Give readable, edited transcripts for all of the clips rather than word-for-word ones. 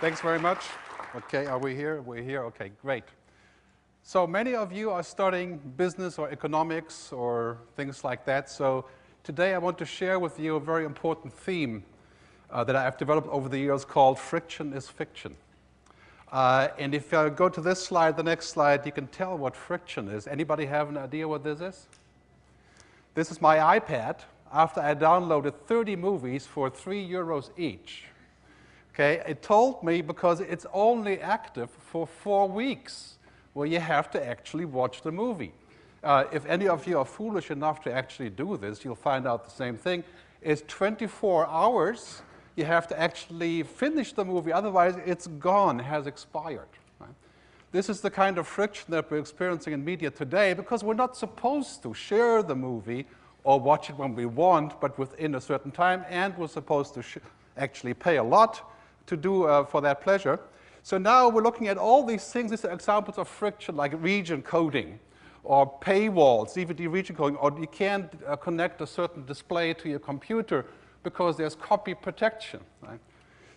Thanks very much. Okay, are we here? We're here. Okay, great. So many of you are studying business or economics or things like that. So today I want to share with you a very important theme that I have developed over the years called friction is fiction. And if I go to this slide, the next slide, you can tell what friction is. Anybody have an idea what this is? This is my iPad after I downloaded 30 movies for €3 each. Okay, it told me because it's only active for 4 weeks where you have to actually watch the movie. If any of you are foolish enough to actually do this, you'll find out the same thing. It's 24 hours. You have to actually finish the movie, otherwise it's gone, has expired. Right? This is the kind of friction that we're experiencing in media today because we're not supposed to share the movie or watch it when we want, but within a certain time, and we're supposed to actually pay a lot to do for that pleasure. So now we're looking at all these things. These are examples of friction, like region coding or paywalls, DVD region coding, or you can't connect a certain display to your computer because there's copy protection. Right?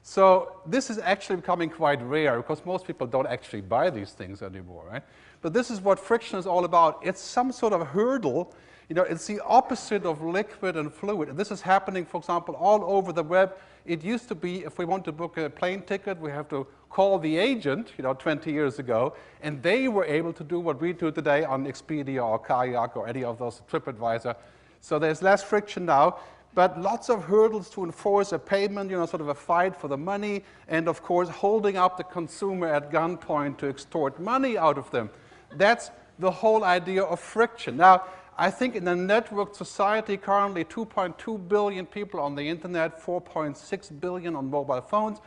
So this is actually becoming quite rare because most people don't actually buy these things anymore. Right? But this is what friction is all about. It's some sort of hurdle. You know, it's the opposite of liquid and fluid. And this is happening, for example, all over the web. It used to be, if we want to book a plane ticket, we have to call the agent, 20 years ago, and they were able to do what we do today on Expedia or Kayak or any of those, TripAdvisor. So there's less friction now, but lots of hurdles to enforce a payment, sort of a fight for the money, and of course, holding up the consumer at gunpoint to extort money out of them. That's the whole idea of friction. Now, I think in a networked society, currently 2.2 billion people on the internet, 4.6 billion on mobile phones,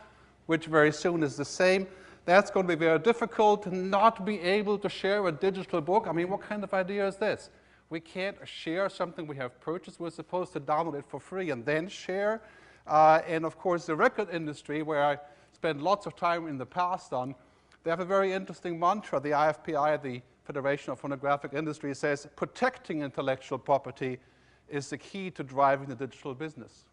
which very soon is the same. That's going to be very difficult to not be able to share a digital book. I mean, what kind of idea is this? We can't share something we have purchased. We're supposed to download it for free and then share. And of course, the record industry, where I spent lots of time in the past on, they have a very interesting mantra. The IFPI, the Federation of Phonographic Industry, says protecting intellectual property is the key to driving the digital business.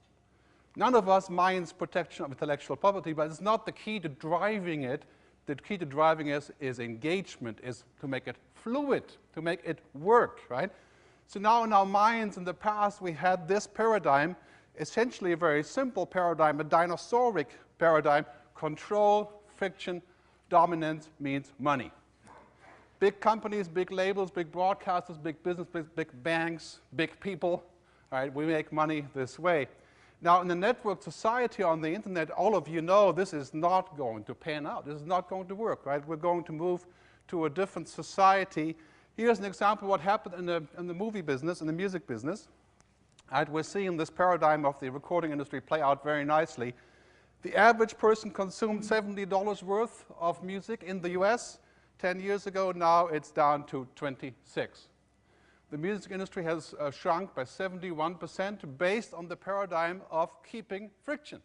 None of us minds protection of intellectual property, but it's not the key to driving it. The key to driving it is engagement, is to make it fluid, to make it work, right? So now in our minds, in the past, we had this paradigm, essentially a very simple paradigm, a dinosauric paradigm. Control, friction, dominance means money. Big companies, big labels, big broadcasters, big business, big banks, big people, all right, we make money this way. Now, in the network society on the internet, all of you know this is not going to pan out. This is not going to work, right? We're going to move to a different society. Here's an example of what happened in the movie business, in the music business. Right? We're seeing this paradigm of the recording industry play out very nicely. The average person consumed $70 worth of music in the US 10 years ago. Now it's down to 26. The music industry has shrunk by 71% based on the paradigm of keeping friction.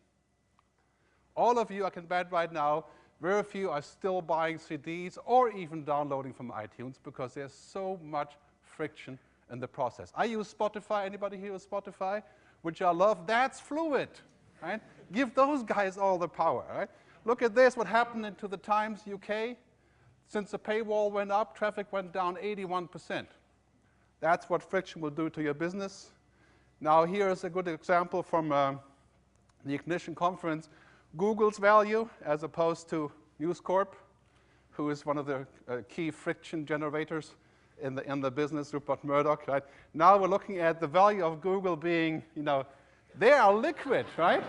All of you, I can bet right now, very few are still buying CDs or even downloading from iTunes because there's so much friction in the process. I use Spotify. Anybody here use Spotify? Which I love. That's fluid, right? Give those guys all the power, right? Look at this, what happened into the Times UK. Since the paywall went up, traffic went down 81%. That's what friction will do to your business. Now, here is a good example from the Ignition conference. Google's value, as opposed to News Corp, who is one of the key friction generators in the business, Rupert Murdoch. Right? Now we're looking at the value of Google being, they are liquid, right?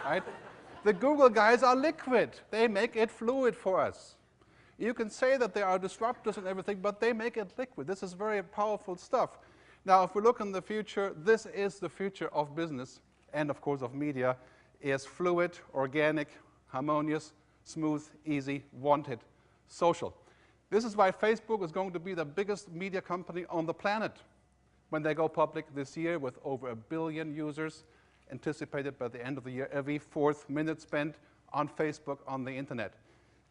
Right? The Google guys are liquid. They make it fluid for us. You can say that they are disruptors and everything, but they make it liquid. This is very powerful stuff. Now, if we look in the future, this is the future of business and, of course, of media, is fluid, organic, harmonious, smooth, easy, wanted, social. This is why Facebook is going to be the biggest media company on the planet when they go public this year with over 1 billion users anticipated by the end of the year, every 4th minute spent on Facebook on the internet.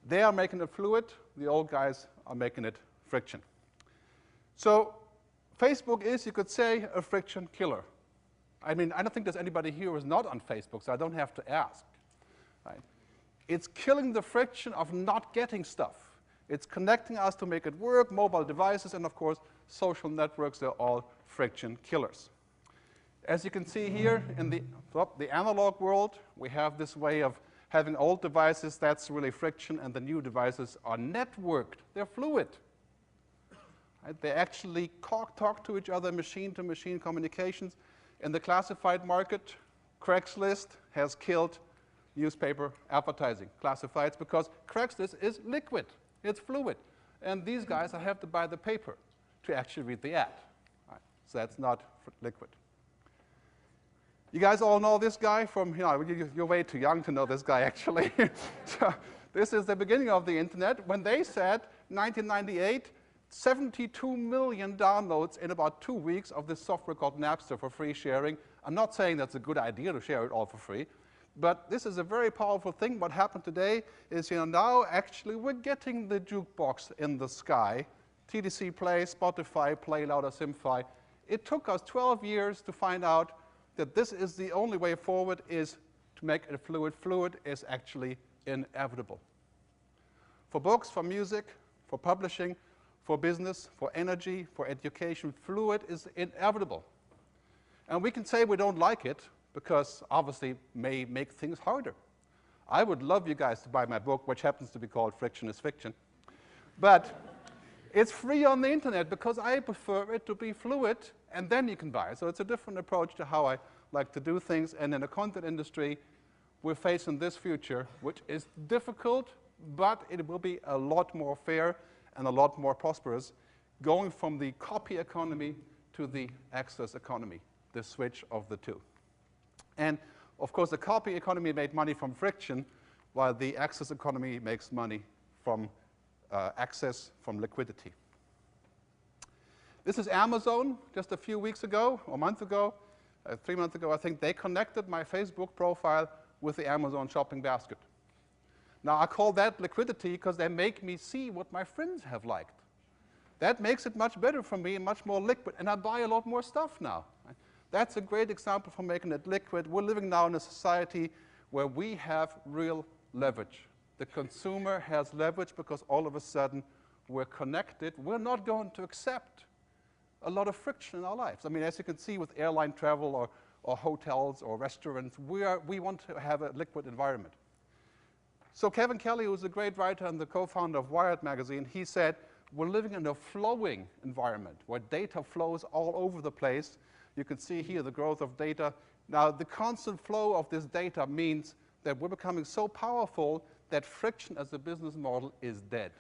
They are making it fluid. The old guys are making it friction. So Facebook is, you could say, a friction killer. I mean, I don't think there's anybody here who is not on Facebook, so I don't have to ask. Right? It's killing the friction of not getting stuff. It's connecting us to make it work, mobile devices, and of course, social networks, they're all friction killers. As you can see here in the analog world, we have this way of having old devices, that's really friction, and the new devices are networked. They're fluid. Right? They actually talk to each other, machine-to-machine communications. In the classified market, Craigslist has killed newspaper advertising, classifieds, because Craigslist is liquid. It's fluid. And these guys, I have to buy the paper to actually read the ad. Right? So that's not liquid. You guys all know this guy from, you're way too young to know this guy, actually. So this is the beginning of the internet. When they said, 1998, 72 million downloads in about 2 weeks of this software called Napster for free sharing. I'm not saying that's a good idea to share it all for free, but this is a very powerful thing. What happened today is, now actually we're getting the jukebox in the sky. TDC Play, Spotify, Play Louder, Simfy. It took us 12 years to find out that this is the only way forward, is to make it fluid. Fluid is actually inevitable. For books, for music, for publishing, for business, for energy, for education, fluid is inevitable. And we can say we don't like it, because obviously it may make things harder. I would love you guys to buy my book, which happens to be called Friction is Fiction. But it's free on the internet because I prefer it to be fluid, and then you can buy it. So it's a different approach to how I like to do things. And in the content industry, we're facing this future, which is difficult, but it will be a lot more fair and a lot more prosperous, going from the copy economy to the access economy, the switch of the two. And of course, the copy economy made money from friction, while the access economy makes money from access, from liquidity. This is Amazon. Just a few weeks ago, or a month ago, 3 months ago, I think, they connected my Facebook profile with the Amazon shopping basket. Now, I call that liquidity because they make me see what my friends have liked. That makes it much better for me and much more liquid, and I buy a lot more stuff now. Right? That's a great example for making it liquid. We're living now in a society where we have real leverage. The consumer has leverage because all of a sudden we're connected. We're not going to accept a lot of friction in our lives. I mean, as you can see with airline travel or hotels or restaurants, we want to have a liquid environment. So Kevin Kelly, who's a great writer and the co-founder of Wired magazine, he said, we're living in a flowing environment where data flows all over the place. You can see here the growth of data. Now, the constant flow of this data means that we're becoming so powerful that friction as a business model is dead.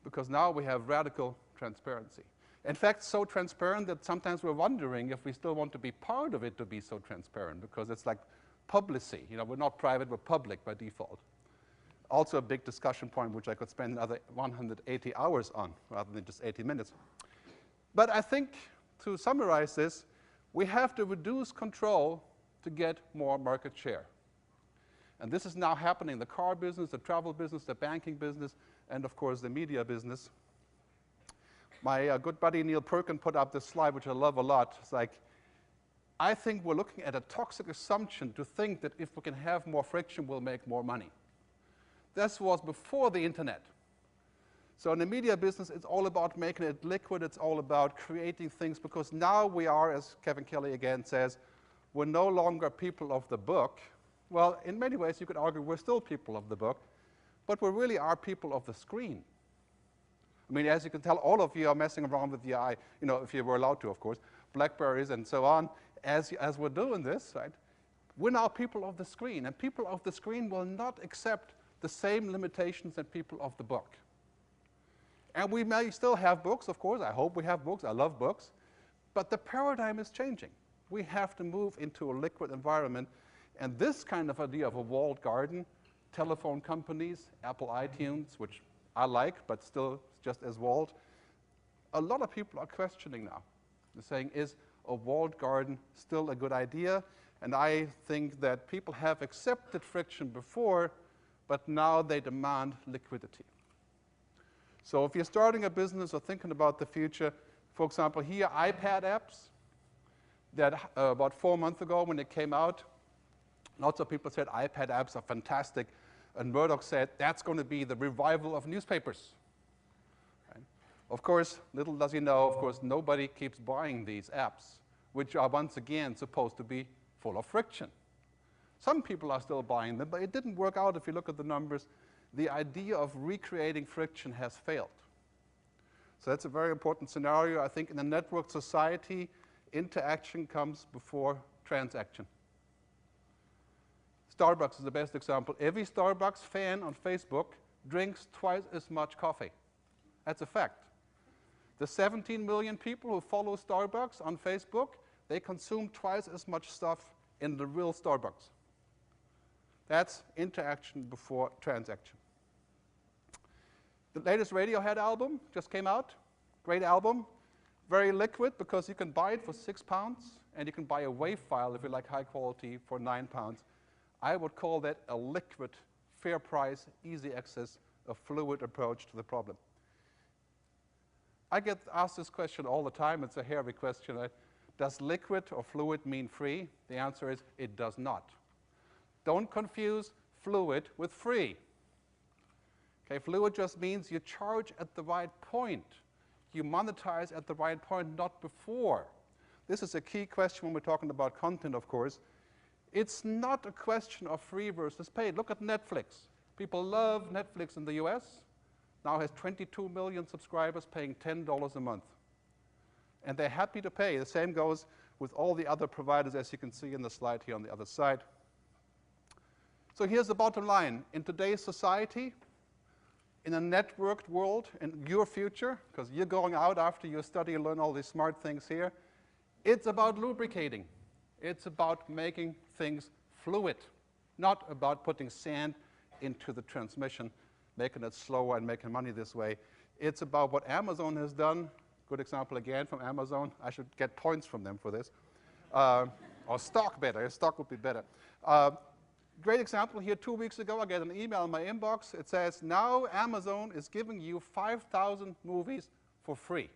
Because now we have radical transparency. In fact, so transparent that sometimes we're wondering if we still want to be part of it to be so transparent, because it's like publicity. We're not private, we're public by default. Also a big discussion point, which I could spend another 180 hours on, rather than just 80 minutes. But I think, to summarize this, we have to reduce control to get more market share. And this is now happening in the car business, the travel business, the banking business, and of course the media business. My good buddy Neil Perkin put up this slide, which I love a lot. It's like, I think we're looking at a toxic assumption to think that if we can have more friction, we'll make more money. This was before the internet. So in the media business, it's all about making it liquid. It's all about creating things, because now we are, as Kevin Kelly again says, we're no longer people of the book. Well, in many ways, you could argue we're still people of the book, but we really are people of the screen. I mean, as you can tell, all of you are messing around with the eye, if you were allowed to, of course, BlackBerries and so on. As we're doing this, right, we're now people of the screen, and people of the screen will not accept the same limitations that people of the book. And we may still have books, of course. I hope we have books. I love books. But the paradigm is changing. We have to move into a liquid environment. And this kind of idea of a walled garden, telephone companies, Apple iTunes, which I like, but still just as walled, a lot of people are questioning now. They're saying, is a walled garden still a good idea? And I think that people have accepted friction before, but now they demand liquidity. So if you're starting a business or thinking about the future, for example, here, iPad apps, that about 4 months ago when it came out, Lots of people said iPad apps are fantastic, and Murdoch said that's going to be the revival of newspapers. Right? Of course, little does he know, of course, nobody keeps buying these apps, which are once again supposed to be full of friction. Some people are still buying them, but it didn't work out if you look at the numbers. The idea of recreating friction has failed. So that's a very important scenario. I think in a networked society, interaction comes before transaction. Starbucks is the best example. Every Starbucks fan on Facebook drinks twice as much coffee. That's a fact. The 17 million people who follow Starbucks on Facebook, they consume twice as much stuff in the real Starbucks. That's interaction before transaction. The latest Radiohead album just came out. Great album. Very liquid because you can buy it for £6 and you can buy a WAV file if you like high quality for £9. I would call that a liquid, fair price, easy access, a fluid approach to the problem. I get asked this question all the time. It's a hairy question. Does liquid or fluid mean free? The answer is it does not. Don't confuse fluid with free. Okay, fluid just means you charge at the right point. You monetize at the right point, not before. This is a key question when we're talking about content, of course. It's not a question of free versus paid. Look at Netflix. People love Netflix in the US. Now has 22 million subscribers paying $10 a month. And they're happy to pay. The same goes with all the other providers, as you can see in the slide here on the other side. So here's the bottom line. In today's society, in a networked world, in your future, because you're going out after you study and learn all these smart things here, it's about lubricating. It's about making things fluid, not about putting sand into the transmission, making it slower and making money this way. It's about what Amazon has done. Good example again from Amazon. I should get points from them for this. Or stock better. Stock would be better. Great example here. 2 weeks ago, I get an email in my inbox. It says, now Amazon is giving you 5,000 movies for free.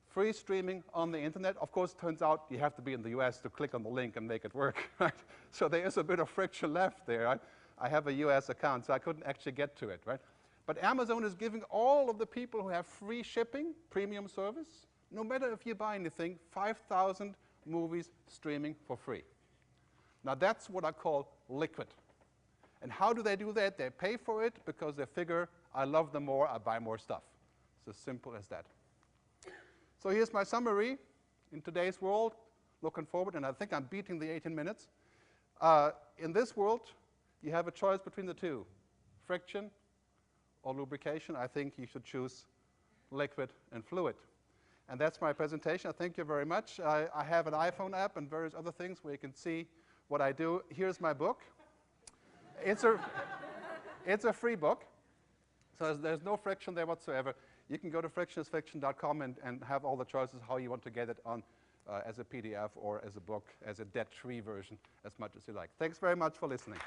Free streaming on the internet. Of course, it turns out you have to be in the US to click on the link and make it work. Right? So there is a bit of friction left there. Right? I have a US account, so I couldn't actually get to it. Right? But Amazon is giving all of the people who have free shipping, premium service, no matter if you buy anything, 5,000 movies streaming for free. Now that's what I call liquid. And how do they do that? They pay for it because they figure, I love them more, I buy more stuff. It's as simple as that. So here's my summary. In today's world, looking forward, and I think I'm beating the 18 minutes. In this world, you have a choice between the two, friction or lubrication. I think you should choose liquid and fluid. And that's my presentation. I thank you very much. I have an iPhone app and various other things where you can see what I do. Here's my book. It's a free book, so there's no friction there whatsoever. You can go to frictionlessfiction.com and have all the choices how you want to get it on as a PDF or as a book, as a debt-free version, as much as you like. Thanks very much for listening.